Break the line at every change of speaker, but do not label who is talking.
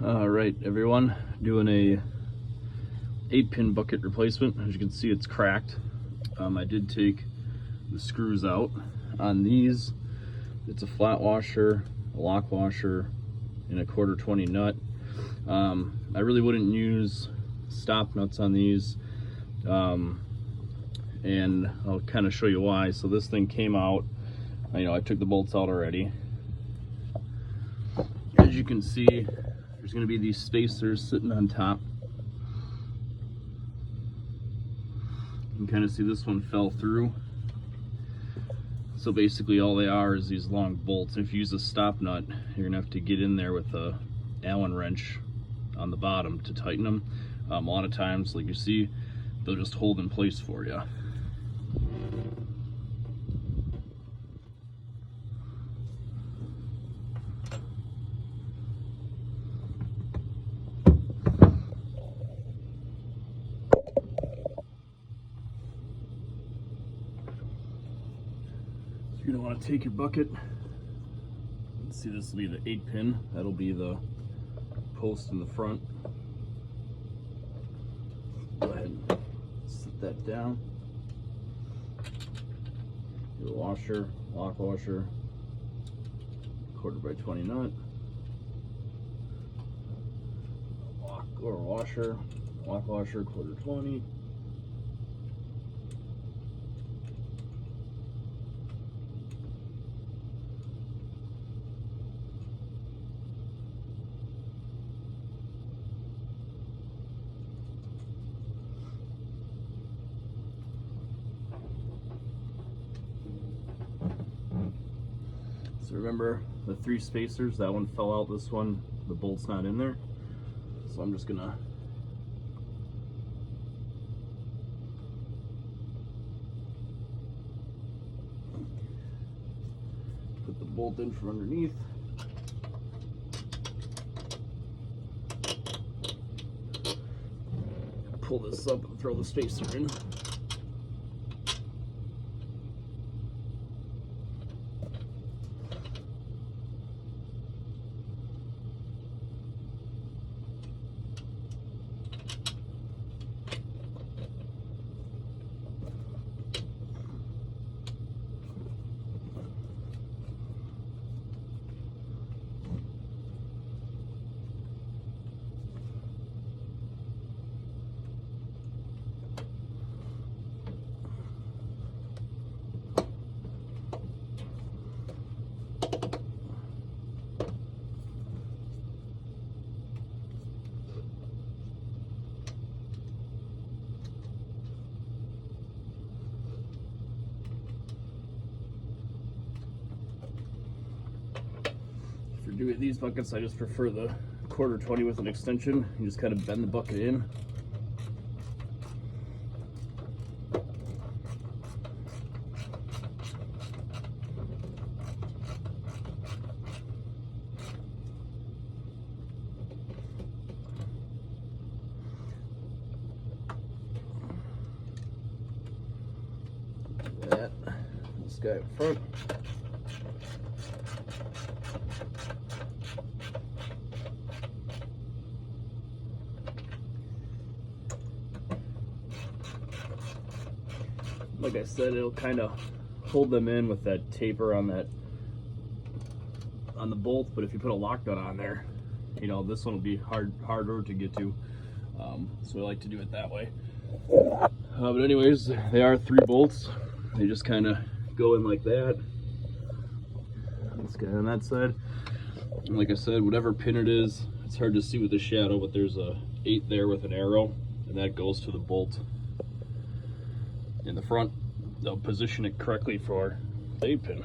All right, everyone, doing a 8-pin bucket replacement. As you can see, it's cracked. I did take the screws out on these. It's a flat washer, a lock washer, and a 1/4 nut. I really wouldn't use stop nuts on these, and I'll kind of show you why. So this thing came out, I took the bolts out already. As you can see, there's going to be these spacers sitting on top. You can kind of see this one fell through. So basically all they are is these long bolts. If you use a stop nut, you're going to have to get in there with a Allen wrench on the bottom to tighten them. A lot of times, like you see, they'll just hold in place for you. You're going to want to take your bucket. Let's see, this will be the 8-pin. That'll be the post in the front. Go ahead and set that down. Your washer, lock washer, 1/4 nut, lock or washer, lock washer, 1/4. So remember the 3 spacers, that one fell out, this one, the bolt's not in there. So I'm just gonna put the bolt in from underneath. Pull this up and throw the spacer in. For doing these buckets, I just prefer the 1/4 with an extension. You just kind of bend the bucket in. That, this guy up front. Like I said, it'll kind of hold them in with that taper on the bolt, but if you put a lock nut on there, this one will be harder to get to. So I like to do it that way. But anyways, they are 3 bolts. They just kind of go in like that. This guy on that side. And like I said, whatever pin it is, it's hard to see with the shadow, but there's a 8 there with an arrow, and that goes to the bolt in the front. They'll position it correctly for the 8-pin.